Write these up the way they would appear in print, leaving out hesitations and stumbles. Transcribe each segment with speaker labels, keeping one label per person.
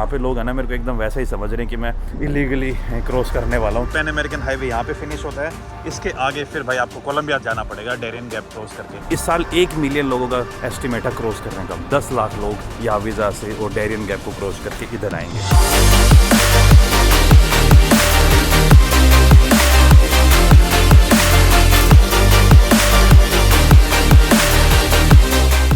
Speaker 1: पे लोग है ना मेरे को एकदम वैसा ही समझ रहे हैं कि मैं इलीगली क्रॉस करने वाला हूँ। पैन अमेरिकन हाईवे यहाँ पे फिनिश होता है, इसके आगे फिर भाई आपको कोलंबिया जाना पड़ेगा डेरियन गैप क्रॉस करके। इस साल 1 मिलियन लोगों का एस्टिमेट है क्रॉस करने का। 10 लाख लोग या वीज़ा से और डेरियन गैप को क्रॉस करके इधर आएंगे।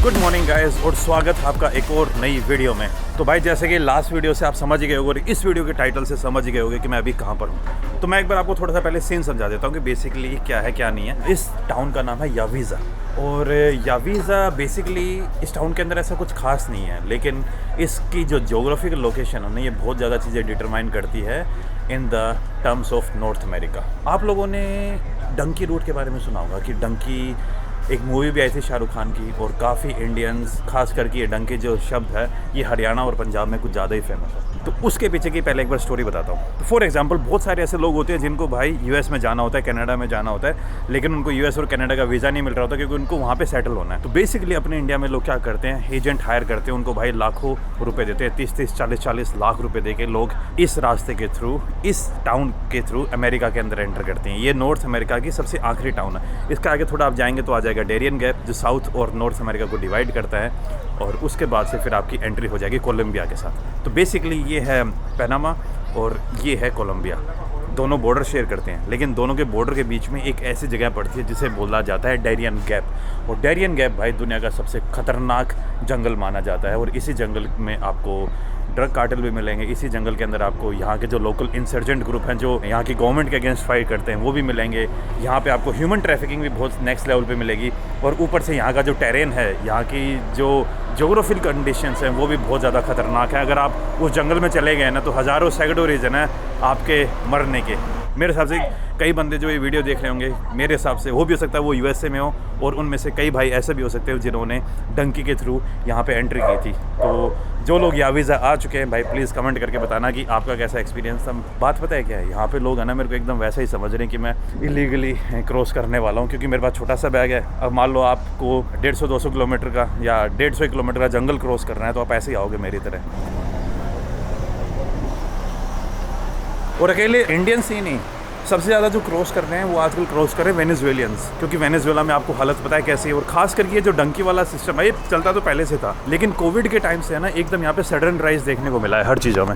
Speaker 1: गुड मॉर्निंग गाइस और स्वागत है आपका एक और नई वीडियो में। तो भाई जैसे कि लास्ट वीडियो से आप समझ ही गए होगे और इस वीडियो के टाइटल से समझ ही गए होगे कि मैं अभी कहाँ पर हूँ। तो मैं एक बार आपको थोड़ा सा पहले सीन समझा देता हूँ कि बेसिकली क्या है क्या नहीं है। इस टाउन का नाम है यावीज़ा और यावीज़ा बेसिकली इस टाउन के अंदर ऐसा कुछ खास नहीं है, लेकिन इसकी जो ज्योग्राफिकल लोकेशन है ना ये बहुत ज़्यादा चीज़ें डिटरमाइन करती है in the terms of north America. आप लोगों ने डंकी रूट के बारे में सुना होगा कि डंकी एक मूवी भी आई थी शाहरुख खान की और काफ़ी इंडियंस खास करके ये डंकी जो शब्द है ये हरियाणा और पंजाब में कुछ ज़्यादा ही फेमस है। तो उसके पीछे की पहले एक बार स्टोरी बताता हूँ। तो फॉर एग्जांपल बहुत सारे ऐसे लोग होते हैं जिनको भाई यूएस में जाना होता है, कनाडा में जाना होता है, लेकिन उनको यूएस और कनाडा का वीज़ा नहीं मिल रहा होता क्योंकि उनको वहाँ पे सेटल होना है। तो बेसिकली अपने इंडिया में लोग क्या करते हैं, एजेंट हायर करते हैं, उनको भाई लाखों रुपये देते हैं, 30-30, 40-40 लाख रुपये दे के लोग इस रास्ते के थ्रू, इस टाउन के थ्रू अमेरिका के अंदर एंटर करते हैं। ये नॉर्थ अमेरिका की सबसे आखिरी टाउन है। इसका आगे थोड़ा आप जाएंगे तो आ जाएगा डेरियन गैप जो साउथ और नॉर्थ अमेरिका को डिवाइड करता है और उसके बाद से फिर आपकी एंट्री हो जाएगी कोलंबिया के साथ। तो बेसिकली ये है पनामा और ये है कोलंबिया, दोनों बॉर्डर शेयर करते हैं, लेकिन दोनों के बॉर्डर के बीच में एक ऐसी जगह पड़ती है जिसे बोला जाता है डेरियन गैप। और डेरियन गैप भाई दुनिया का सबसे खतरनाक जंगल माना जाता है और इसी जंगल में आपको ड्रग कार्टेल भी मिलेंगे। इसी जंगल के अंदर आपको यहाँ के जो लोकल इंसर्जेंट ग्रुप हैं जो यहाँ की गवर्नमेंट के अगेंस्ट फाइट करते हैं वो भी मिलेंगे। यहाँ पे आपको ह्यूमन ट्रैफिकिंग भी बहुत नेक्स्ट लेवल पे मिलेगी और ऊपर से यहाँ का जो टेरेन है, यहाँ की जो ज्योग्राफिकल कंडीशंस हैं वो भी बहुत ज़्यादा खतरनाक है। अगर आप उस जंगल में चले गए ना तो हज़ारों सैकड़ों रीज़न है आपके मरने के। मेरे हिसाब से कई बंदे जो ये वीडियो देख रहे होंगे, मेरे हिसाब से हो भी हो सकता है वो यूएसए में हो और उनमें से कई भाई ऐसे भी हो सकते हैं जिन्होंने डंकी के थ्रू यहाँ पे एंट्री की थी। तो जो लोग यावीज़ा आ चुके हैं भाई प्लीज़ कमेंट करके बताना कि आपका कैसा एक्सपीरियंस था। बात पता है क्या है, यहाँ पे लोग है ना मेरे को एकदम वैसा ही समझ रहे हैं कि मैं इलीगली क्रॉस करने वाला हूँ क्योंकि मेरे पास छोटा सा बैग है। अब मान लो आपको 150-200 किलोमीटर का या 150 किलोमीटर का जंगल क्रॉस करना है तो आप ऐसे ही आओगे मेरी तरह। और अकेले इंडियंस ही नहीं, सबसे ज़्यादा जो क्रॉस कर रहे हैं वो आजकल क्रॉस कर रहे हैं वेनेजुएलियंस, क्योंकि वेनेजुएला में आपको हालत पता है कैसी है। और खास करके जो डंकी वाला सिस्टम है ये चलता तो पहले से था, लेकिन कोविड के टाइम से है ना एकदम यहाँ पे सडन राइज देखने को मिला है हर चीज़ों में।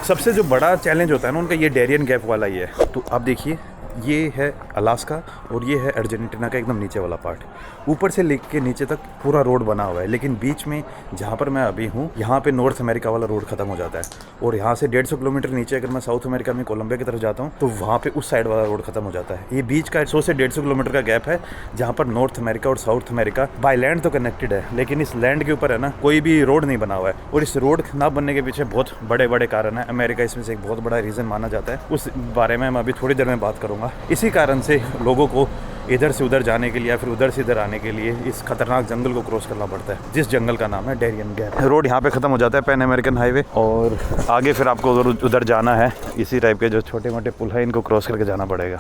Speaker 1: सबसे जो बड़ा चैलेंज होता है ना उनका ये डेरियन गैप वाला ही है। तो आप देखिए ये है अलास्का और ये है अर्जेंटीना का एकदम नीचे वाला पार्ट। ऊपर से लेके नीचे तक पूरा रोड बना हुआ है, लेकिन बीच में जहाँ पर मैं अभी हूँ यहाँ पे नॉर्थ अमेरिका वाला रोड ख़त्म हो जाता है और यहाँ से 150 किलोमीटर नीचे अगर मैं साउथ अमेरिका में कोलंबिया की तरफ जाता हूँ तो वहाँ पे उस साइड वाला रोड ख़त्म हो जाता है। ये बीच का 100 से 150 किलोमीटर का गैप है जहाँ पर नॉर्थ अमेरिका और साउथ अमेरिका बाय लैंड तो कनेक्टेड है, लेकिन इस लैंड के ऊपर है ना कोई भी रोड नहीं बना हुआ है। और इस रोड ना बनने के पीछे बहुत बड़े बड़े कारण है। अमेरिका इसमें से एक बहुत बड़ा रीज़न माना जाता है, उस बारे में मैं अभी थोड़ी देर में बात करूँगा। इसी कारण से लोगों को इधर से उधर जाने के लिए या फिर उधर से इधर आने के लिए इस खतरनाक जंगल को क्रॉस करना पड़ता है, जिस जंगल का नाम है डेरियन गैप। रोड यहाँ पे ख़त्म हो जाता है पैन अमेरिकन हाईवे और आगे फिर आपको उधर जाना है। इसी टाइप के जो छोटे मोटे पुल है इनको क्रॉस करके जाना पड़ेगा।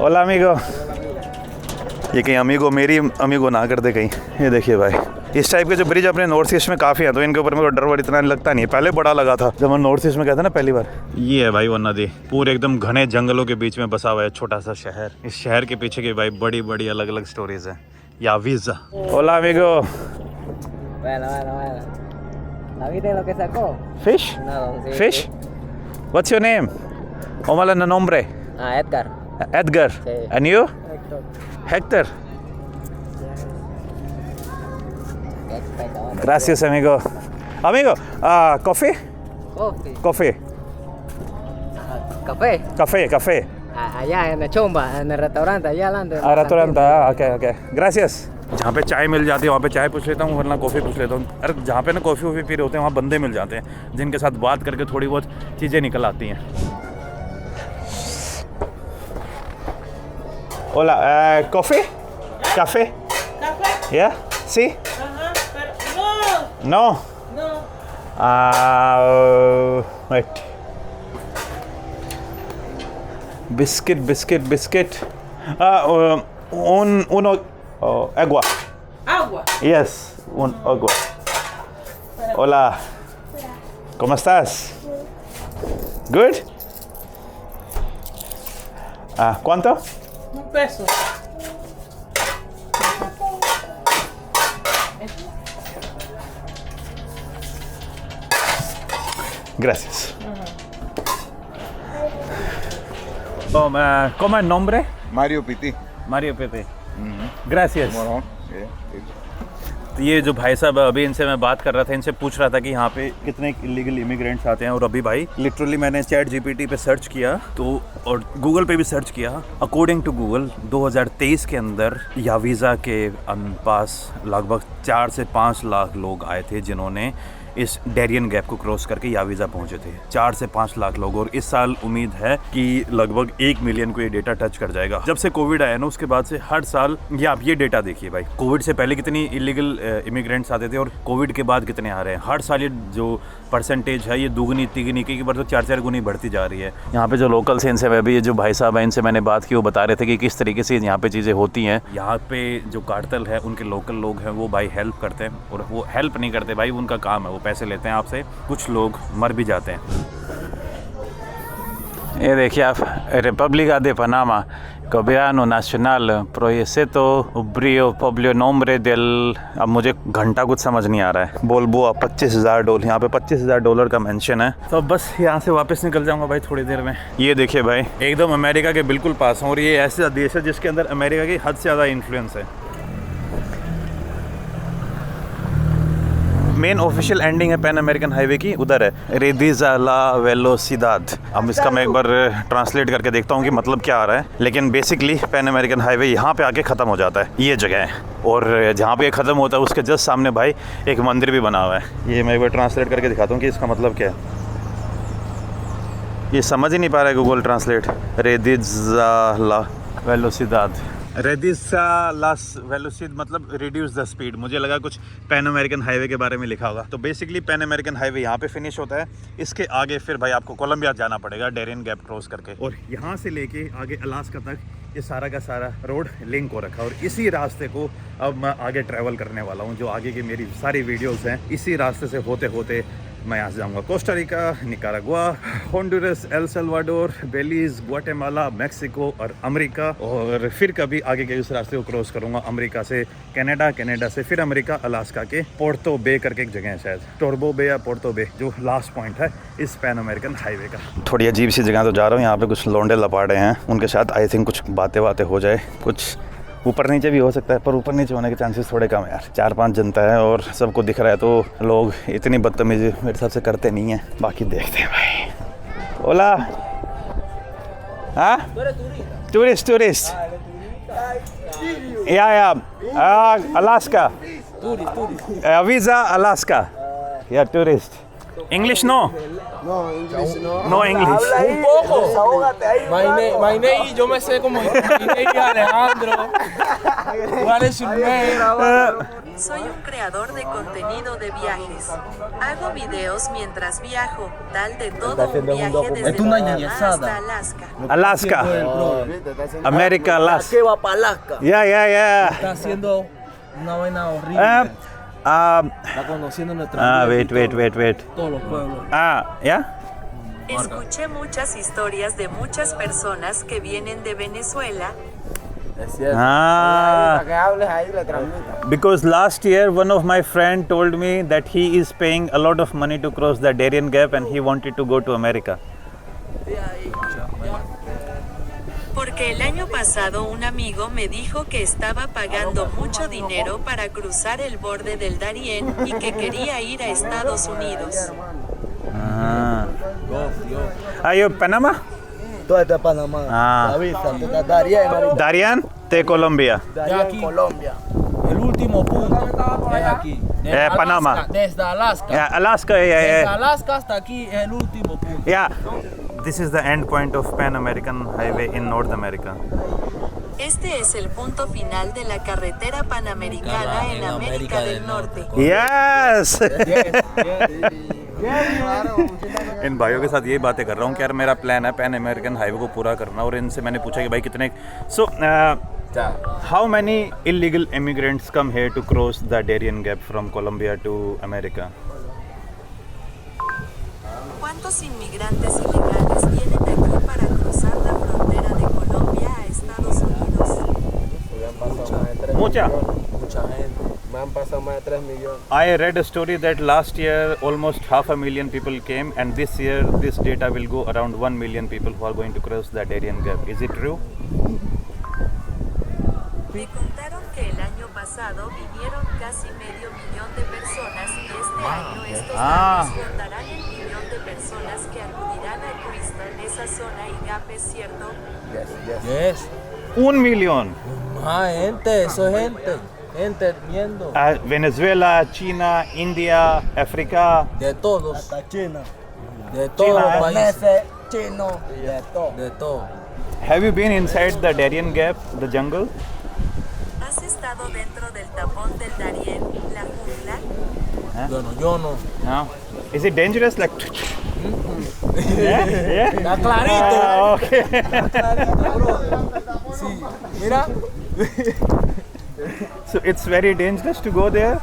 Speaker 1: ओला अमीगो, ये कहीं अमीगो मेरी अमीगो ना कर दे कहीं। ये देखिए भाई इस टाइप के जो ब्रिज अपने नॉर्थ ईस्ट में काफ़ी हैं, तो इनके ऊपर मेरे को डर वर इतना लगता नहीं है। पहले बड़ा लगा था जब मैं नॉर्थ ईस्ट में गया था ना पहली बार। ये है भाई वो नदी पूरे एकदम घने जंगलों के बीच में बसा हुआ है छोटा सा शहर। इस शहर के पीछे की भाई बड़ी बड़ी अलग अलग स्टोरीज हैं। यावीज़ा। होला अमीगो। Fish fish what's your name? ओमला नोम्ब्रे?
Speaker 2: Edgar.
Speaker 1: Edgar. And you? Hector. Gracias, amigo. Amigo, coffee?
Speaker 2: Coffee.
Speaker 1: Coffee.
Speaker 2: Café.
Speaker 1: Café, café.
Speaker 2: Allá en la chomba, en el restaurante, allá adelante.
Speaker 1: Restaurante, okay, okay. Gracias. जहाँ पे चाय मिल जाती है वहाँ पे चाय पूछ लेता हूँ, वरना कॉफ़ी पूछ लेता हूँ। अरे जहाँ पे ना कॉफ़ी वॉफ़ी पी रहे होते हैं वहाँ बंदे मिल जाते हैं जिनके साथ बात करके थोड़ी बहुत चीज़ें निकल आती हैं। Hola, coffee? Café?
Speaker 3: Café?
Speaker 1: Yeah? Sí?
Speaker 3: Pero no.
Speaker 1: No.
Speaker 3: No.
Speaker 1: Wait. Biscuit. Uno, agua.
Speaker 3: Agua.
Speaker 1: Yes, ogo. Hola. ¿Cómo estás? Good? ¿Cuánto?
Speaker 3: $1.
Speaker 1: Gracias. ¿Cómo es el nombre?
Speaker 4: Mario Piti.
Speaker 1: Mario Pepe. Gracias.
Speaker 4: Moron.
Speaker 1: ये जो भाई साहब अभी इनसे मैं बात कर रहा था, इनसे पूछ रहा था कि यहाँ पे कितने इलीगल इमिग्रेंट्स आते हैं। और अभी भाई लिटरली मैंने चैट जीपीटी पे सर्च किया तो, और गूगल पे भी सर्च किया। अकॉर्डिंग टू गूगल 2023 के अंदर या वीज़ा के पास लगभग 4 से 5 लाख लोग आए थे जिन्होंने इस डेरियन गैप को क्रॉस करके यावीज़ा पहुंचे थे। 4 से 5 लाख लोग। और इस साल उम्मीद है कि लगभग 1 मिलियन को ये डेटा टच कर जाएगा। जब से कोविड आया ना उसके बाद से हर साल, ये आप ये डेटा देखिए भाई, कोविड से पहले कितनी इलीगल इमिग्रेंट्स आते थे और कोविड के बाद कितने आ रहे हैं। हर साल ये जो परसेंटेज है ये दुगनी तिगनी की बार तो 4-4 गुनी बढ़ती जा रही है। यहाँ पे जो लोकल्स हैं इनसे मैं भी, ये जो भाई साहब हैं इनसे मैंने बात की, वो बता रहे थे कि किस तरीके से यहाँ पे चीज़ें होती हैं। यहाँ पे जो कार्टेल है उनके लोकल लोग हैं वो भाई हेल्प करते हैं, और वो हेल्प नहीं करते भाई, उनका काम है, वो पैसे लेते हैं आपसे। कुछ लोग मर भी जाते हैं। ये देखिए आप, República de Panamá, Gobierno Nacional, Proyecto Ubrio Pueblo Nombre del, अब मुझे घंटा कुछ समझ नहीं आ रहा है, बोलबुआ $25,000। यहाँ पे $25,000 का मेंशन है। तो बस यहाँ से वापस निकल जाऊँगा भाई थोड़ी देर में। ये देखिए भाई, एकदम अमेरिका के बिल्कुल पास हूँ, और ये ऐसा देश है जिसके अंदर अमेरिका की हद से ज़्यादा इन्फ्लुएंस है। मेन ऑफिशियल एंडिंग है पैन अमेरिकन हाईवे की, उधर है रेडिजा ला वेलोसिदाद। अब इसका मैं एक बार ट्रांसलेट करके देखता हूँ कि मतलब क्या आ रहा है। लेकिन बेसिकली पैन अमेरिकन हाईवे यहाँ पे आके ख़त्म हो जाता है, ये जगह है। और जहाँ पे ख़त्म होता है उसके जस्ट सामने भाई एक मंदिर भी बना हुआ है। ये मैं एक बार ट्रांसलेट करके दिखाता हूँ कि इसका मतलब क्या है। ये समझ ही नहीं पा रहा है गूगल ट्रांसलेट। रेडिजा ला वेलोसिदाद, रेडिसा लास वेलोसिड मतलब रिड्यूस द स्पीड। मुझे लगा कुछ पैन अमेरिकन हाईवे के बारे में लिखा होगा। तो बेसिकली पैन अमेरिकन हाईवे यहाँ पे फिनिश होता है। इसके आगे फिर भाई आपको कोलंबिया जाना पड़ेगा डेरियन गैप क्रॉस करके, और यहाँ से लेके आगे अलास्का तक ये सारा का सारा रोड लिंक हो रखा है। और इसी रास्ते को अब मैं आगे ट्रैवल करने वाला हूँ। जो आगे की मेरी सारी वीडियोज़ हैं इसी रास्ते से होते होते मैं यहाँ से जाऊँगा Costa Rica, Nicaragua, Honduras, El Salvador, Belize, Guatemala, Mexico और अमेरिका। और फिर कभी आगे के इस रास्ते को क्रॉस करूँगा अमेरिका से कनाडा, कनाडा से फिर अमेरिका, अलास्का के पोर्टो बे करके एक जगह है शायद, टोरबो बे या पोर्टो बे, जो लास्ट पॉइंट है इस पैन अमेरिकन हाईवे का। थोड़ी अजीब सी जगह तो जा रहा हूँ। यहाँ पे कुछ लौंडे लपाड़े हैं, उनके साथ आई थिंक कुछ बातें हो जाए। कुछ ऊपर नीचे भी हो सकता है, पर ऊपर नीचे होने के चांसेस थोड़े कम है यार। 4-5 जनता है और सबको दिख रहा है, तो लोग इतनी बदतमीजी मेरे हिसाब से करते नहीं हैं। बाकी देखते हैं भाई। ओला, हाँ, टूरिस्ट या अलास्का, वीज़ा अलास्का या tourist. English no?
Speaker 5: No, English no.
Speaker 1: No English.
Speaker 5: Un poco. Desahógate ahí. My name, yo me sé como my name es Alejandro. ¿Cuál es su name?
Speaker 6: Soy un creador de contenido de viajes. Hago videos mientras viajo, tal de todo un viaje desde Panamá hasta Alaska.
Speaker 1: Alaska. América, Alaska.
Speaker 5: ¿Qué va para Alaska?
Speaker 1: Ya.
Speaker 5: Está haciendo una vaina horrible. Está conociendo nuestra
Speaker 1: Wait.
Speaker 5: todos los pueblos.
Speaker 1: ¿Ya?
Speaker 6: Escuché muchas historias de muchas personas que vienen de Venezuela.
Speaker 5: Es cierto.
Speaker 2: Para que hables ahí le transmita.
Speaker 1: Because last year one of my friend told me that he is paying a lot of money to cross the Darien Gap and he wanted to go to America.
Speaker 6: Porque el año pasado un amigo me dijo que estaba pagando mucho dinero para cruzar el borde del Darién y que quería ir a Estados Unidos.
Speaker 1: Are you Panama?
Speaker 5: Tú eres de Panamá. Avísate, de Darien.
Speaker 1: Darien de Colombia.
Speaker 5: Darien, Colombia. El último punto es aquí.
Speaker 1: Panamá.
Speaker 5: Alaska, desde Alaska.
Speaker 1: Yeah, Alaska.
Speaker 5: Desde Alaska hasta aquí es el último punto.
Speaker 1: Yeah. This is the end point of Pan American Highway in North America.
Speaker 6: Este es el punto final de la carretera panamericana en América del Norte.
Speaker 1: Yes. इन भाइयों के साथ यही बातें कर रहा हूँ कि यार मेरा प्लान है पैन अमेरिकन हाईवे को पूरा करना। और इनसे मैंने पूछा कि भाई कितने
Speaker 5: Ya.
Speaker 1: How many illegal immigrants come here to cross the Darien Gap from Colombia to America?
Speaker 6: ¿Cuántos inmigrantes ilegales vienen aquí para cruzar la frontera de Colombia a Estados Unidos?
Speaker 2: Me han pasado más de 3
Speaker 1: Mucha.
Speaker 2: millones.
Speaker 5: Mucha gente.
Speaker 2: Me han pasado más de 3 millones.
Speaker 1: I read a story that last year almost 500,000 people came, and this year this data will go around 1 million people who are going to cross the Darien Gap. Is it true?
Speaker 6: Me contaron que el año pasado vinieron casi medio millón de personas y este año estos datos rondarán el millón de personas que acudirán a Cristo en esa zona y Gap, ¿es cierto?
Speaker 5: Yes.
Speaker 1: 1 million.
Speaker 5: Ah, gente, eso es gente. Gente viendo.
Speaker 1: Venezuela, China, India, África.
Speaker 5: De todos.
Speaker 2: Hasta China.
Speaker 5: De todos los países.
Speaker 2: Japoneses, chinos, de todo.
Speaker 5: De todo.
Speaker 1: Have you been inside the Darien Gap, the jungle?
Speaker 6: ¿Has estado dentro del tapón del Darién, la jungla?
Speaker 5: Yo no.
Speaker 1: No. Is it dangerous? Like. Yeah? Yeah?
Speaker 5: Está clarito.
Speaker 1: Ah, okay.
Speaker 5: Sí. Mira.
Speaker 1: So it's very dangerous to go there.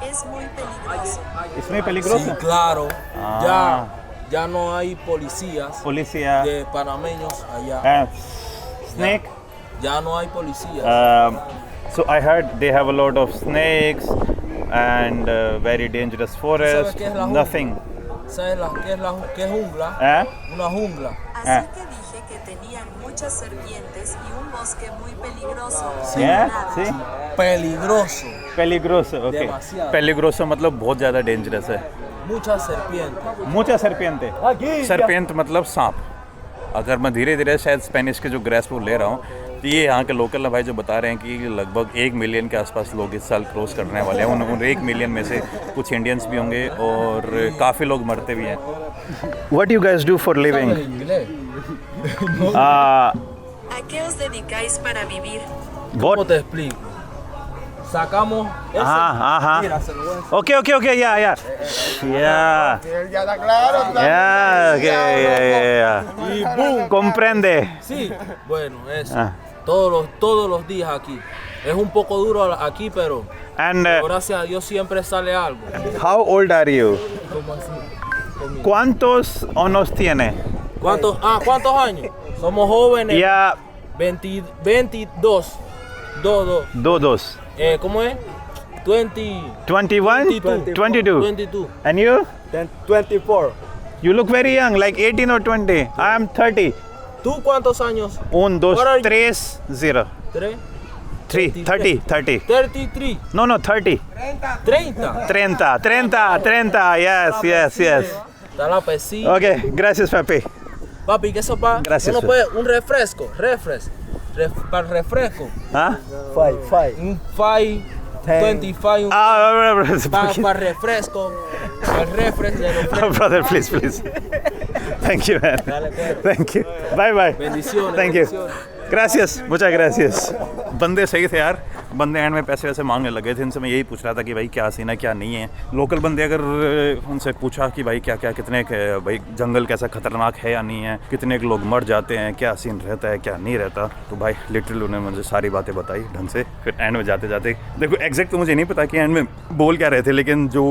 Speaker 6: Es muy peligroso.
Speaker 1: ¿Es muy peligroso?
Speaker 5: Sí, claro.
Speaker 1: Ah.
Speaker 5: Ya no hay policías
Speaker 1: Policía.
Speaker 5: de panameños allá.
Speaker 1: Snake.
Speaker 5: Ya no hay policías.
Speaker 1: So I heard they have a lot of snakes and very dangerous forest.
Speaker 5: qué es la jungla?
Speaker 1: Nothing.
Speaker 5: ¿Sabes qué es jungla? Una jungla.
Speaker 6: Así que dije que tenían muchas serpientes y un bosque muy peligroso.
Speaker 1: Yeah?
Speaker 6: Nada.
Speaker 1: See?
Speaker 5: Peligroso.
Speaker 1: Peligroso. Okay.
Speaker 5: Demasiado.
Speaker 1: Peligroso मतलब बहुत ज़्यादा dangerous है.
Speaker 5: Muchas serpientes.
Speaker 1: मुझा serpiente. Serpiente मतलब सांप. अगर मैं धीरे धीरे शायद स्पेनिश के जो ग्रेस्प वो ले रहा हूँ, तो ये यहाँ के लोकल भाई जो बता रहे हैं कि लगभग 1 मिलियन के आसपास लोग इस साल क्रॉस करने वाले हैं। उन 1 मिलियन में से कुछ इंडियंस भी होंगे और काफ़ी लोग मरते भी हैं। What do you guys do for living?
Speaker 6: ¿A qué os dedicáis para vivir?
Speaker 5: ¿Cómo te explico? Sacamos ese.
Speaker 1: Ajá.
Speaker 5: Mira, se lo voy a enseñar.
Speaker 1: Okay, ya. Yeah.
Speaker 2: Ya está claro.
Speaker 1: Yeah, yeah.
Speaker 5: Y boom.
Speaker 1: Comprende.
Speaker 5: Sí, bueno, eso.
Speaker 1: Ah.
Speaker 5: Todos los días aquí. Es un poco duro aquí, pero
Speaker 1: And
Speaker 5: gracias a Dios siempre sale algo.
Speaker 1: how old are you?
Speaker 5: ¿Cómo así?
Speaker 1: ¿Cuántos años tiene?
Speaker 5: ¿Cuántos años? Somos jóvenes.
Speaker 1: Ya
Speaker 5: 22.
Speaker 1: dos.
Speaker 5: ¿Cómo es? 20.
Speaker 1: 21? 22.
Speaker 5: 22.
Speaker 1: And you?
Speaker 2: 24.
Speaker 1: You look very young, like 18 or 20. I am 30.
Speaker 5: ¿Tú cuántos años?
Speaker 1: 1, 2,
Speaker 5: What are you?
Speaker 1: 3, 0.
Speaker 5: 3.
Speaker 1: 30.
Speaker 5: 33.
Speaker 1: No, 30.
Speaker 5: 30.
Speaker 1: 30. Yes.
Speaker 5: Da la pesita.
Speaker 1: Okay, gracias, papi.
Speaker 5: Papi, ¿qué eso para?
Speaker 1: Gracias,
Speaker 5: Uno puede, un refresco. Para el refresco.
Speaker 1: ¿Ah?
Speaker 2: 5.
Speaker 5: Un 5, 25. Para refresco. El refresco de los frescos.
Speaker 1: Brother, please. Thank you, man.
Speaker 5: Dale, pues.
Speaker 1: Thank you. Bye.
Speaker 5: Bendiciones.
Speaker 1: Thank you.
Speaker 5: bendiciones.
Speaker 1: Gracious मुझे gracious बंदे सही थे यार। बंदे and में पैसे वैसे मांगने लगे थे। इनसे मैं यही पूछ रहा था कि भाई क्या सीन है क्या नहीं है। लोकल बंदे अगर उनसे पूछा कि भाई क्या कितने भाई जंगल कैसा खतरनाक है या नहीं है, कितने लोग मर जाते हैं, क्या सीन रहता है क्या नहीं रहता, तो भाई लिटरली उन्होंने मुझे सारी बातें बताई ढंग से। फिर एंड में जाते देखो एग्जैक्ट तो मुझे नहीं पता कि एंड में बोल क्या रहे थे, लेकिन जो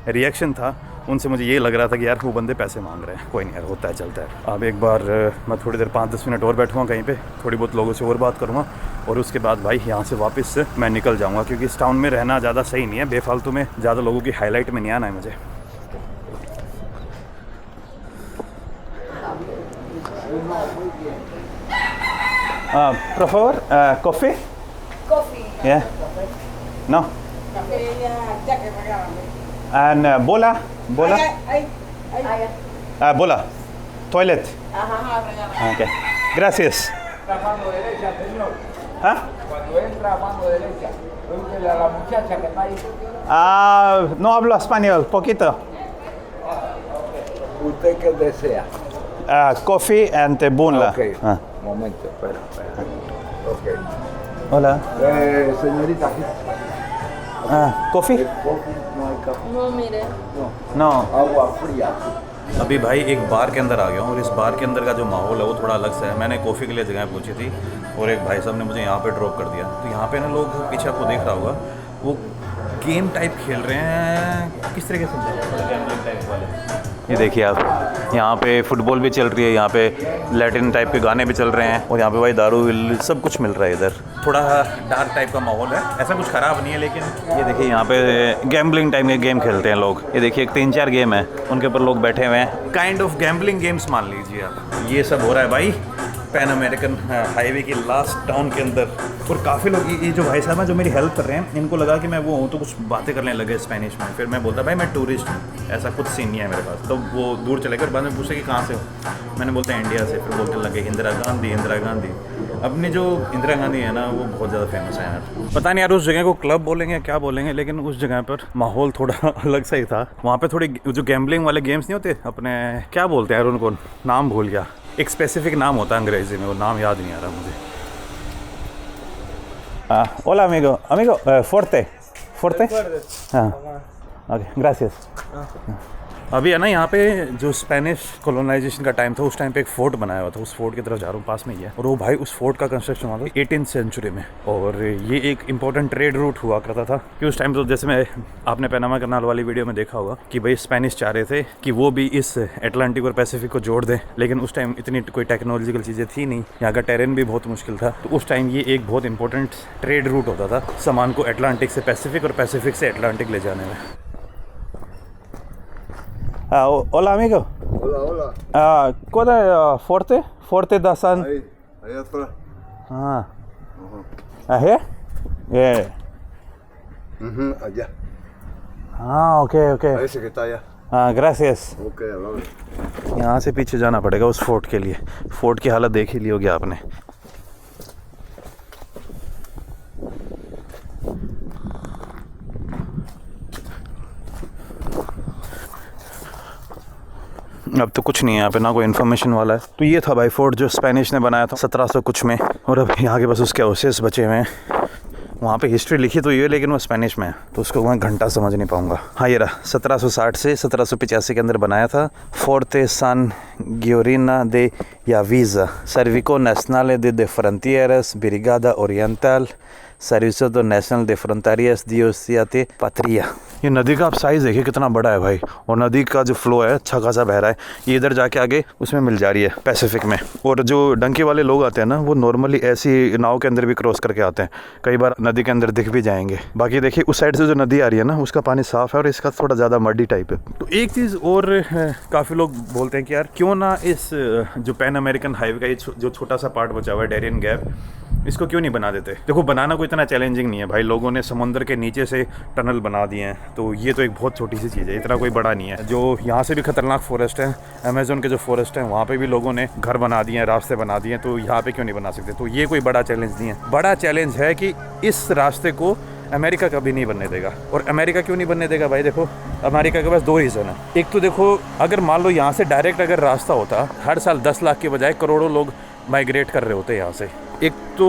Speaker 1: रिएक्शन था उनसे मुझे ये लग रहा था कि यार वो बंदे पैसे मांग रहे हैं। कोई नहीं यार, होता है चलता है। अब एक बार मैं थोड़ी देर 5-10 मिनट और बैठूँगा कहीं पे, थोड़ी बहुत लोगों से और बात करूँगा और उसके बाद भाई यहाँ से वापस मैं निकल जाऊँगा, क्योंकि इस टाउन में रहना ज़्यादा सही नहीं है। बेफालतू में ज़्यादा लोगों की हाईलाइट में नहीं आना है मुझे। Prefer coffee?
Speaker 3: Coffee.
Speaker 1: Yeah. No. And bola? Bola. Toilet. Okay. Gracias. ¿Ah?
Speaker 2: Cuando entra a mano derecha, pregúntele a la muchacha que está ahí.
Speaker 1: No hablo español, poquito.
Speaker 2: ¿Usted qué desea?
Speaker 1: Coffee and bola.
Speaker 2: Ok. Momento, espera. Ok.
Speaker 1: Hola.
Speaker 2: Señorita, aquí.
Speaker 1: Coffee?
Speaker 2: Coffee, no hay café.
Speaker 3: No, mire.
Speaker 1: No.
Speaker 2: Agua fría.
Speaker 1: अभी भाई एक बार के अंदर आ गया हूँ और इस बार के अंदर का जो माहौल है वो थोड़ा अलग सा है। मैंने कॉफ़ी के लिए जगह पूछी थी और एक भाई साहब ने मुझे यहाँ पे ड्रॉप कर दिया। तो यहाँ पे ना लोग पीछे आपको देख रहा होगा वो गेम टाइप खेल रहे हैं। किस तरीके से गैम्बलिंग टाइप वाले, ये देखिए आप, यहाँ पे फुटबॉल भी चल रही है, यहाँ पे लैटिन टाइप के गाने भी चल रहे हैं और यहाँ पे भाई दारू सब कुछ मिल रहा है। इधर थोड़ा डार्क टाइप का माहौल है, ऐसा कुछ ख़राब नहीं है, लेकिन ये देखिए यहाँ पे गैम्बलिंग टाइप के गेम खेलते हैं लोग। ये देखिए 3-4 गेम है, उनके ऊपर लोग बैठे हुए हैं, काइंड ऑफ गैम्बलिंग गेम्स मान लीजिए आप। ये सब हो रहा है भाई पैन अमेरिकन हाईवे की लास्ट टाउन के अंदर। और काफ़ी लोग, ये जो भाई साहब हैं जो मेरी हेल्प कर रहे हैं, इनको लगा कि मैं वो हूँ तो कुछ बातें करने लगे स्पेनिश में। फिर मैं बोलता भाई मैं टूरिस्ट हूँ, ऐसा कुछ सीन नहीं है मेरे पास। तो वो दूर चले गए, बाद में पूछे कि कहाँ से हो, मैंने बोलते हैं इंडिया से। फिर बोलते लगे इंदिरा गांधी इंदिरा गांधी। अपनी जो इंदिरा गांधी है ना वो बहुत ज़्यादा फेमस है यार। पता नहीं यार उस जगह को क्लब बोलेंगे क्या बोलेंगे, लेकिन उस जगह पर माहौल थोड़ा अलग सा ही था। वहाँ पे थोड़ी जो गैम्बलिंग वाले गेम्स नहीं होते अपने, क्या बोलते हैं यार उनको, नाम भूल गया, एक स्पेसिफिक नाम होता है अंग्रेजी में, वो नाम याद नहीं आ रहा मुझे। होला अमिगो अमिगो फोर्टे फोर्टे, हाँ ओके ग्रासियस। अभी है ना यहाँ पे जो स्पेनिश कॉलोनाइजेशन का टाइम था उस टाइम पे एक फोर्ट बनाया हुआ था, उस फोर्ट की तरफ जा रहा हूँ, पास में ही है। और वो भाई उस फोर्ट का कंस्ट्रक्शन हुआ था 18th सेंचुरी में, और ये एक इंपॉर्टेंट ट्रेड रूट हुआ करता था कि उस टाइम तो जैसे मैं आपने पैनामा कनाल वाली वीडियो में देखा होगा कि भाई स्पेनिश चाह रहे थे कि वो भी इस अटलांटिक और पैसिफिक को जोड़ दें, लेकिन उस टाइम इतनी कोई टेक्नोलॉजिकल चीज़ें थी नहीं, यहाँ का टेरेन भी बहुत मुश्किल था। तो उस टाइम ये एक बहुत इंपॉर्टेंट ट्रेड रूट होता था सामान को अटलांटिक से पैसिफिक और पैसिफिक से अटलांटिक ले जाने में। Hola amigo.
Speaker 4: Hola, hola.
Speaker 1: ¿Cuál es Forte? Forte da San.
Speaker 4: Ahí atrás.
Speaker 1: ¿Ahí? Yeah.
Speaker 4: Allá.
Speaker 1: Okay, okay.
Speaker 4: Ese que está allá.
Speaker 1: Gracias.
Speaker 4: Ok, hablamos.
Speaker 1: यहाँ से पीछे जाना पड़ेगा उस फोर्ट के लिए। फोर्ट की हालत देख ही ली होगी आपने। अब तो कुछ नहीं है यहाँ पे, ना कोई इन्फॉर्मेशन वाला है। तो ये था भाई फोर्ट जो स्पेनिश ने बनाया था 1700 कुछ में, और अब यहाँ के बस उसके अवशेष बचे हुए हैं। वहाँ पे हिस्ट्री लिखी तो ये है, लेकिन वो स्पेनिश में है तो उसको मैं घंटा समझ नहीं पाऊँगा। हाँ ये रहा, 1760 से 1785 के अंदर बनाया था। फोर्टे सान गियोरिना दे यावीज़ा, सर्विको नेशनल दे फ्रंटियर्स, ब्रिगादा ओरिएंटल, सर्विसो दो नेशनल दे फ्रंटारियस दियोसियाते पात्रिया। ये नदी का आप साइज़ देखिए कितना बड़ा है भाई, और नदी का जो फ्लो है अच्छा खासा बह रहा है। ये इधर जाके आगे उसमें मिल जा रही है पैसिफिक में। और जो डंकी वाले लोग आते हैं ना वो नॉर्मली ऐसी नाव के अंदर भी क्रॉस करके आते हैं, कई बार नदी के अंदर दिख भी जाएंगे। बाकी देखिए उस साइड से जो नदी आ रही है ना उसका पानी साफ़ है और इसका थोड़ा ज़्यादा मडी टाइप है। तो एक चीज़ और काफ़ी लोग बोलते हैं कि यार क्यों ना इस जो पैन अमेरिकन हाईवे का ये जो छोटा सा पार्ट बचा हुआ है डेरियन गैप, इसको क्यों नहीं बना देते। देखो बनाना कोई इतना चैलेंजिंग नहीं है भाई, लोगों ने समुद्र के नीचे से टनल बना दिए हैं, तो ये तो एक बहुत छोटी सी चीज़ है, इतना कोई बड़ा नहीं है। जो यहाँ से भी खतरनाक फॉरेस्ट है, अमेज़न के जो फॉरेस्ट हैं वहाँ पे भी लोगों ने घर बना दिए हैं, रास्ते बना दिए हैं, तो यहाँ पे क्यों नहीं बना सकते। तो ये कोई बड़ा चैलेंज नहीं है। बड़ा चैलेंज है कि इस रास्ते को अमेरिका कभी नहीं बनने देगा। और अमेरिका क्यों नहीं बनने देगा भाई, देखो अमेरिका के पास दो रीज़न है। एक तो देखो अगर मान लो यहाँ से डायरेक्ट अगर रास्ता होता, हर साल 10 लाख के बजाय करोड़ों लोग माइग्रेट कर रहे होते यहाँ से। एक तो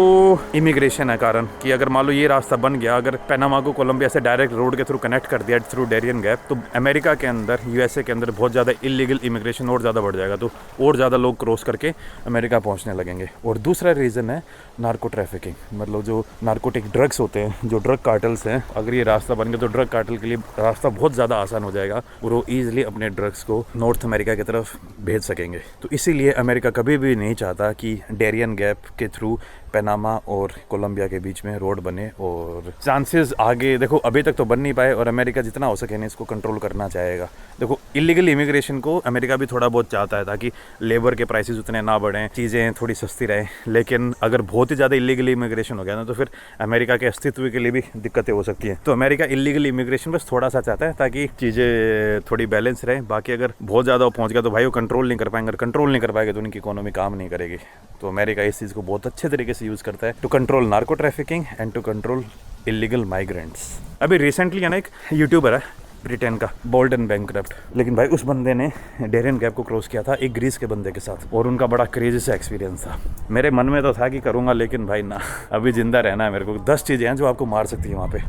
Speaker 1: इमिग्रेशन है कारण कि अगर मान लो ये रास्ता बन गया, अगर पैनामा को कोलंबिया से डायरेक्ट रोड के थ्रू कनेक्ट कर दिया थ्रू डेरियन गैप, तो अमेरिका के अंदर यूएसए के अंदर बहुत ज़्यादा इलीगल इमिग्रेशन और ज़्यादा बढ़ जाएगा, तो और ज़्यादा लोग क्रॉस करके अमेरिका पहुंचने लगेंगे। और दूसरा रीज़न है नार्को ट्रैफिकिंग, मतलब जो नार्कोटिक ड्रग्स होते हैं, जो ड्रग कार्टल्स हैं, अगर ये रास्ता बन गया तो ड्रग कार्टल के लिए रास्ता बहुत ज़्यादा आसान हो जाएगा और वो ईजिली अपने ड्रग्स को नॉर्थ अमेरिका की तरफ भेज सकेंगे। तो इसीलिए अमेरिका कभी भी नहीं चाहता कि डेरियन गैप के थ्रू पैनामा और कोलंबिया के बीच में रोड बने। और चांसेस आगे देखो अभी तक तो बन नहीं पाए, और अमेरिका जितना हो सके ना इसको कंट्रोल करना चाहेगा। देखो इलीगल इमिग्रेशन को अमेरिका भी थोड़ा बहुत चाहता है ताकि लेबर के प्राइसेस उतने ना बढ़ें, चीज़ें थोड़ी सस्ती रहें, लेकिन अगर बहुत ही ज़्यादा इलीगल इमिग्रेशन हो गया ना तो फिर अमेरिका के अस्तित्व के लिए भी दिक्कतें हो सकती हैं। तो अमेरिका इलीगल इमिग्रेशन बस थोड़ा सा चाहता है ताकि चीज़ें थोड़ी बैलेंस रहें। बाकी अगर बहुत ज़्यादा पहुँच गया तो भाई वो कंट्रोल नहीं कर पाएंगे, अगर कंट्रोल नहीं कर पाएंगे तो उनकी इकोनॉमी काम नहीं करेगी। तो अमेरिका इस चीज़ को बहुत अच्छे तरीके से यूज़ करता है to control narco trafficking and to control illegal migrants. अभी रिसेंटली है ना एक यूट्यूबर है ब्रिटेन का, बोल्डन बैंक्रप्ट, लेकिन भाई उस बंदे ने डेरियन गैप को क्रॉस किया था एक ग्रीस के बंदे के साथ, और उनका बड़ा क्रेजी सा एक्सपीरियंस था। मेरे मन में तो था कि करूँगा, लेकिन भाई ना, अभी जिंदा रहना है मेरे को। 10 चीज़ें हैं जो आपको मार सकती हैं वहाँ पे।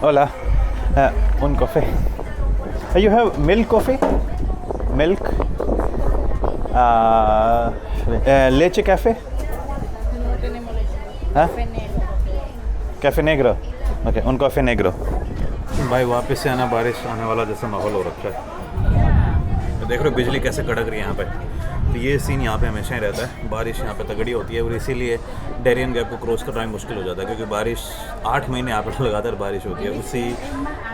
Speaker 1: Hola, un coffee. You have milk coffee? Milk? Leche cafe?
Speaker 7: No tenemos leche.
Speaker 1: हाँ?
Speaker 7: Café negro.
Speaker 1: Cafe Negro okay उन कॉफ़ी नेग्रो भाई वापस से आना बारिश आने वाला जैसा माहौल हो रखा है तो देख रहे हो बिजली कैसे कड़क रही है यहाँ पे तो ये सीन यहाँ पे हमेशा ही रहता है बारिश यहाँ पे तगड़ी होती है और इसीलिए डेरियन गैप को क्रॉस करना मुश्किल हो जाता है क्योंकि बारिश 8 महीने यहाँ पर लगातार बारिश होती है उसी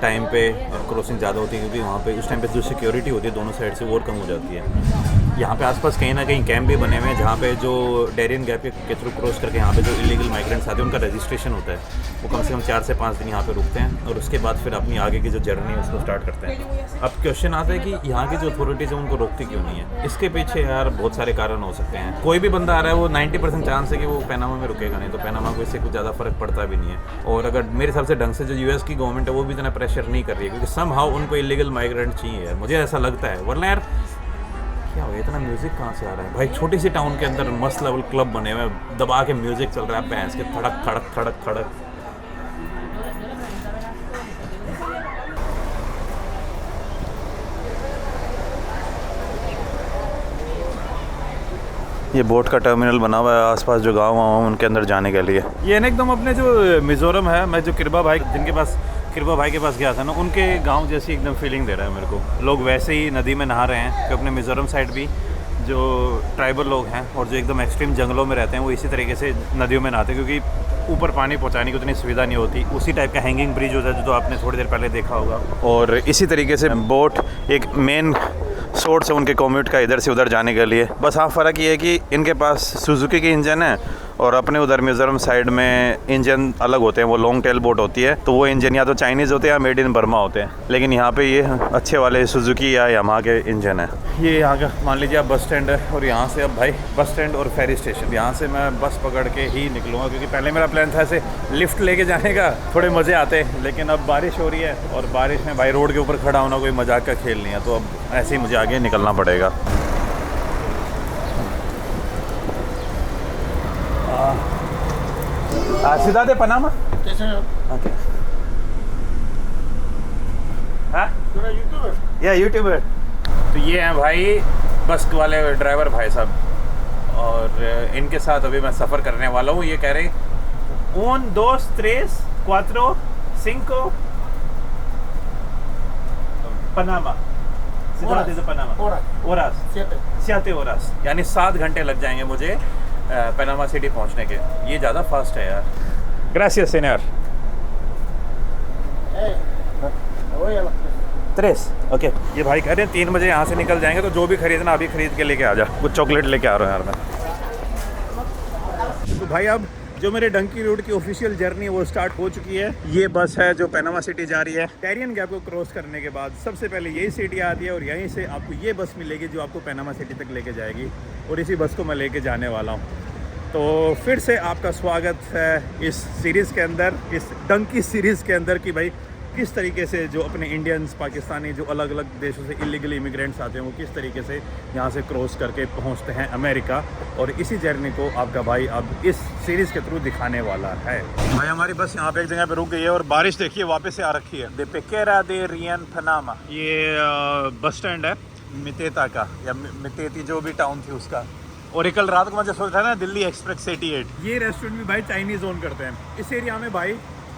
Speaker 1: टाइम पे क्रॉसिंग ज़्यादा होती है क्योंकि वहाँ पे उस टाइम पे जो सिक्योरिटी होती है दोनों साइड से और कम हो जाती है यहाँ पे आसपास कहीं ना कहीं कैंप भी बने हुए हैं जहाँ पे जो डेरियन गैप के थ्रू क्रॉस करके यहाँ पे जो इलीगल माइग्रेंट्स आते हैं उनका रजिस्ट्रेशन होता है वो कम से कम 4 से 5 दिन यहाँ पे रुकते हैं और उसके बाद फिर अपनी आगे की जो जर्नी है उसको स्टार्ट करते हैं अब क्वेश्चन आता है कि यहाँ की जो अथॉरिटीज़ है उनको रोकती क्यों नहीं है इसके पीछे यार बहुत सारे कारण हो सकते हैं कोई भी बंदा आ रहा है वो 90% चांस है कि वो पैनामा में रुकेगा नहीं तो पैनामा को इससे कुछ ज़्यादा फर्क पड़ता भी नहीं है और अगर मेरे हिसाब से ढंग से जो यूएस की गवर्नमेंट है वो भी इतना प्रेशर नहीं कर रही है क्योंकि समहाउ उनको इलीगल माइग्रेंट चाहिए यार मुझे ऐसा लगता है वरना यार क्या हो इतना म्यूज़िक कहाँ से आ रहा है भाई छोटी सी टाउन के अंदर मस्त लेवल क्लब बने हुए दबा के म्यूज़िक चल रहा है भैंस के थड़क थड़क थड़क थड़क ये बोट का टर्मिनल बना हुआ है आसपास जो गाँव हैं उनके अंदर जाने के लिए ये ना एकदम अपने जो मिज़ोरम है मैं जो किरबा भाई जिनके पास किरबा भाई के पास गया था ना उनके गांव जैसी एकदम फीलिंग दे रहा है मेरे को लोग वैसे ही नदी में नहा रहे हैं कि अपने मिज़ोरम साइड भी जो ट्राइबल लोग हैं और जो एकदम एक्सट्रीम जंगलों में रहते हैं वो इसी तरीके से नदियों में नहाते हैं क्योंकि ऊपर पानी पहुंचाने की उतनी सुविधा नहीं होती उसी टाइप का हैंगिंग ब्रिज होता है जो आपने थोड़ी देर पहले देखा होगा और इसी तरीके से बोट एक मेन सोर्स है उनके कम्यूट का इधर से उधर जाने के लिए बस हाँ फ़र्क ये है कि इनके पास सुजुकी की इंजन है और अपने उधर मिज़ोरम साइड में इंजन अलग होते हैं वो लॉन्ग टेल बोट होती है तो वो इंजन या तो चाइनीज़ होते हैं या मेड इन बर्मा होते हैं लेकिन यहाँ पे ये अच्छे वाले सुजुकी या यामाहा के इंजन है ये यहाँ का मान लीजिए आप बस स्टैंड है और यहाँ से अब भाई बस स्टैंड और फेरी स्टेशन यहाँ से मैं बस पकड़ के ही निकलूँगा क्योंकि पहले मेरा प्लान था ऐसे लिफ्ट लेके जाने का थोड़े मज़े आते लेकिन अब बारिश हो रही है और बारिश में भाई रोड के ऊपर खड़ा होना कोई मजाक का खेल नहीं है तो अब ऐसे ही मुझे आगे निकलना पड़ेगा सीधा दे पनामा ओके हाँ या यूट्यूबर तो ये हैं भाई बस वाले ड्राइवर भाई साहब और इनके साथ अभी मैं सफ़र करने वाला हूँ ये कह रहे 1, 2, 3, 4, 5 पनामा सियाते होरास यानी 7 घंटे लग जाएंगे मुझे पनामा सिटी पहुंचने के ये ज़्यादा फास्ट है यार ग्रासियस सीनियर 3 ओके ये भाई कह रहे हैं 3 बजे यहाँ से निकल जाएंगे तो जो भी खरीदना अभी खरीद के लेके आ जा कुछ चॉकलेट लेके आ रहा हूँ यार मैं तो भाई अब जो मेरे डंकी रोड की ऑफिशियल जर्नी वो स्टार्ट हो चुकी है ये बस है जो पनामा सिटी जा रही है डेरियन गैप को क्रॉस करने के बाद सबसे पहले यही सिटी आती है और यहीं से आपको ये बस मिलेगी जो आपको पनामा सिटी तक लेके जाएगी और इसी बस को मैं लेके जाने वाला हूँ तो फिर से आपका स्वागत है इस सीरीज़ के अंदर इस डंकी सीरीज़ के अंदर कि भाई किस तरीके से जो अपने इंडियंस पाकिस्तानी जो अलग अलग देशों से इलीगल इमिग्रेंट्स आते हैं वो किस तरीके से यहाँ से क्रॉस करके पहुँचते हैं अमेरिका और इसी जर्नी को आपका भाई अब इस सीरीज़ के थ्रू दिखाने वाला है भाई हमारी बस यहाँ पे एक जगह पे रुक गई है और बारिश देखिए वापस से आ रखी है दे पेकेरा दे रियन पनामा ये बस स्टैंड है मितेता का या मितेती जो भी टाउन थी उसका और कल रात को मुझे सोच रहा है ना दिल्ली एक्सप्रेस 88 ये रेस्टोरेंट भी भाई चाइनीज़ ओन करते हैं इस एरिया में भाई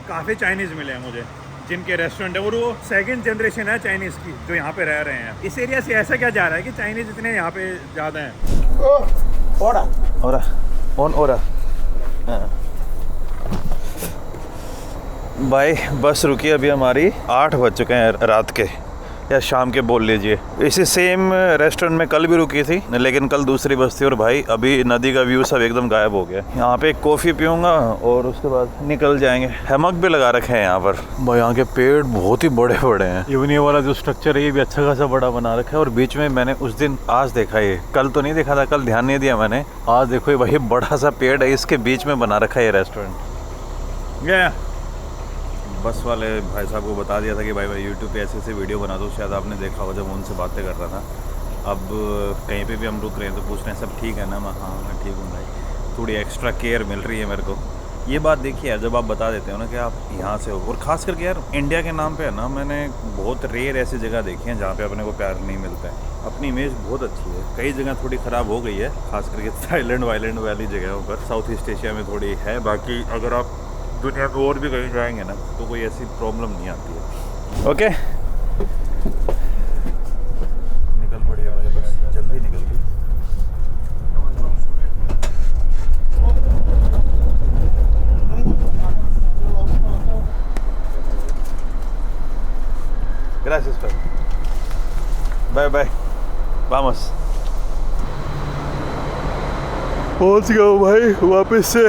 Speaker 1: काफ़ी चाइनीज़ मिले हैं मुझे जिनके रेस्टोरेंट है और वो 2nd जनरेशन है चाइनीज़ की जो यहाँ पे रह रहे हैं इस एरिया से ऐसा क्या जा रहा है कि चाइनीज़ इतने यहाँ पे ज़्यादा हैं ओरा भाई बस रुकी अभी हमारी 8 बज चुके हैं रात के या शाम के बोल लीजिए इसी सेम रेस्टोरेंट में कल भी रुकी थी लेकिन कल दूसरी बस थी और भाई अभी नदी का व्यू सब एकदम गायब हो गया यहाँ पे एक कॉफ़ी पीऊँगा और उसके बाद निकल जाएंगे हैमक भी लगा रखे हैं यहाँ पर भाई यहाँ के पेड़ बहुत ही बड़े बड़े हैं इवन ये वाला जो स्ट्रक्चर है ये भी अच्छा खासा बड़ा बना रखा है और बीच में मैंने उस दिन आज देखा ये कल तो नहीं देखा था कल ध्यान नहीं दिया मैंने आज देखो ये भाई बड़ा सा पेड़ है इसके बीच में बना रखा है ये रेस्टोरेंट बस वाले भाई साहब को बता दिया था कि भाई यूट्यूब पे ऐसे वीडियो बना दो शायद आपने देखा होगा जब उनसे बातें कर रहा था अब कहीं पे भी हम रुक रहे हैं तो पूछ रहे हैं सब ठीक है ना मैं हाँ मैं ठीक हूँ भाई थोड़ी एक्स्ट्रा केयर मिल रही है मेरे को ये बात देखिए यार, जब आप बता देते हो ना कि आप यहाँ से हो, और ख़ास करके यार इंडिया के नाम पे है ना, मैंने बहुत रेयर ऐसी जगह देखी हैं जहाँ पे अपने को प्यार नहीं मिलता है। अपनी इमेज बहुत अच्छी है, कई जगह थोड़ी ख़राब हो गई है, खास करके थाईलैंड वाईलैंड वाली जगहों पर, साउथ ईस्ट एशिया में थोड़ी है। बाकी अगर आप दुनिया में और भी कहीं जाएंगे ना तो कोई ऐसी प्रॉब्लम नहीं आती है। ओके, निकल पड़िए भाई, बस जल्दी निकल गई। Gracias, Fer. Bye bye. Vamos. पहुंच गया हूँ भाई वापस से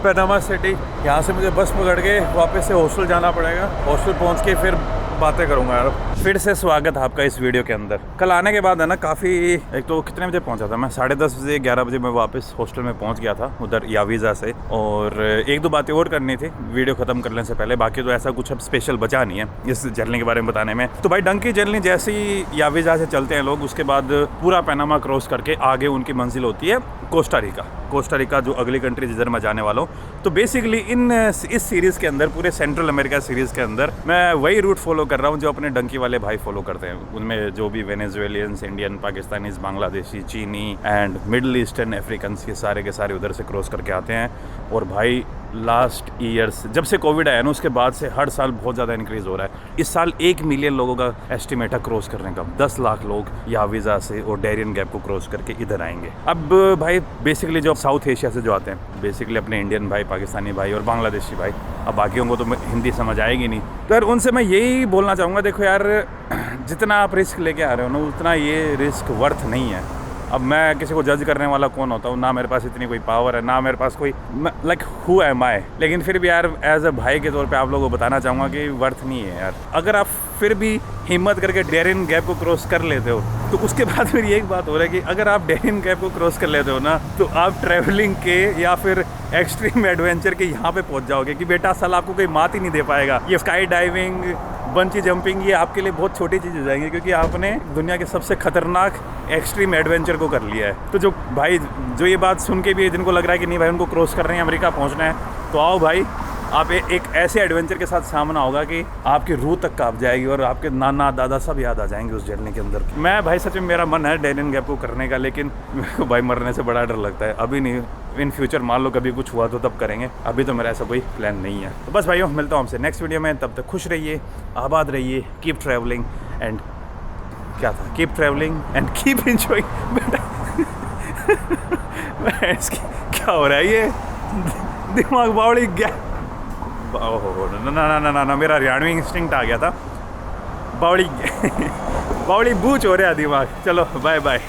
Speaker 1: पनामा सिटी। यहाँ से मुझे बस पकड़ के वापस से हॉस्टल जाना पड़ेगा। हॉस्टल पहुँच के फिर बातें करूँगा यार। फिर से स्वागत है आपका इस वीडियो के अंदर। कल आने के बाद है ना काफ़ी, एक तो कितने बजे पहुँचा था मैं, 10:30 बजे 11 बजे मैं वापस हॉस्टल में पहुँच गया था उधर यावीज़ा से। और एक दो बातें और करनी थी वीडियो ख़त्म करने से पहले, बाकी तो ऐसा कुछ अब स्पेशल बचा नहीं है इस जर्नी के बारे में बताने में। तो भाई डंकी जर्नी जैसे ही यावीज़ा से चलते हैं लोग, उसके बाद पूरा पनामा क्रॉस करके आगे उनकी मंजिल होती है कोस्टा रिका। कोस्टा रिका जो अगली कंट्री जिधर मैं जाने वाला हूँ। तो बेसिकली इस सीरीज़ के अंदर, पूरे सेंट्रल अमेरिका सीरीज़ के अंदर मैं वही रूट फॉलो कर रहा हूँ जो अपने डंकी वाले भाई फॉलो करते हैं। उनमें जो भी वेनेजुएलियंस, इंडियन, पाकिस्तानीज, बांग्लादेशी, चीनी एंड मिडल ईस्टर्न अफ्रीकन्स, ये सारे के सारे उधर से क्रॉस करके आते हैं। और भाई लास्ट ईयर्स जब से कोविड आया ना, उसके बाद से हर साल बहुत ज़्यादा इंक्रीज़ हो रहा है। इस साल 1 मिलियन लोगों का एस्टिमेट है क्रॉस करने का। 10 लाख लोग यावीज़ा से और डेरियन गैप को क्रॉस करके इधर आएंगे। अब भाई बेसिकली जो साउथ एशिया से जो आते हैं, बेसिकली अपने इंडियन भाई, पाकिस्तानी भाई और बांग्लादेशी भाई, अब बाकियों को तो हिंदी समझ आएगी नहीं। तो यार उनसे मैं यही बोलना चाहूँगा, देखो यार जितना आप रिस्क लेके आ रहे हो ना, उतना ये रिस्क वर्थ नहीं है। अब मैं किसी को जज करने वाला कौन होता हूँ, ना मेरे पास इतनी कोई पावर है, ना मेरे पास कोई लाइक हु एम आई। लेकिन फिर भी यार एज अ भाई के तौर पे आप लोगों को बताना चाहूँगा कि वर्थ नहीं है यार। अगर आप फिर भी हिम्मत करके डेरियन गैप को क्रॉस कर लेते हो, तो उसके बाद फिर एक बात हो रहा है कि अगर आप डेरियन गैप को क्रॉस कर लेते हो ना, तो आप ट्रैवलिंग के या फिर एक्सट्रीम एडवेंचर के यहाँ पे पहुँच जाओगे कि बेटा साल आपको कोई मात ही नहीं दे पाएगा। ये स्काई डाइविंग, बंची जंपिंग, ये आपके लिए बहुत छोटी चीज़ हो जाएंगी, क्योंकि आपने दुनिया के सबसे खतरनाक एक्सट्रीम एडवेंचर को कर लिया है। तो जो भाई जो ये बात सुन के भी जिनको लग रहा है कि नहीं भाई उनको क्रॉस कर रहे हैं, अमेरिका पहुंचना है, तो आओ भाई, आप एक ऐसे एडवेंचर के साथ सामना होगा कि आपकी रूह तक काँप जाएगी और आपके नाना दादा सब याद आ जाएंगे उस जर्नी के अंदर। मैं भाई सच में मेरा मन है डेरियन गैप को करने का, लेकिन मेरे को भाई मरने से बड़ा डर लगता है। अभी नहीं, इन फ्यूचर मान लो कभी कुछ हुआ तो तब करेंगे, अभी तो मेरा ऐसा कोई प्लान नहीं है। तो बस भाइयों, मिलता हूँ हमसे नेक्स्ट वीडियो में। तब तक खुश रहिए, आबाद रहिए, कीप ट्रैवलिंग एंड क्या था, keep travelling and keep enjoying. क्या हो रहा है ये, दिमाग बावड़ी गया। ओहो ना, मेरा हरियाणवी इंस्टिंक्ट आ गया था। बावड़ी बावड़ी बूच हो रहा है दिमाग। चलो बाय बाय।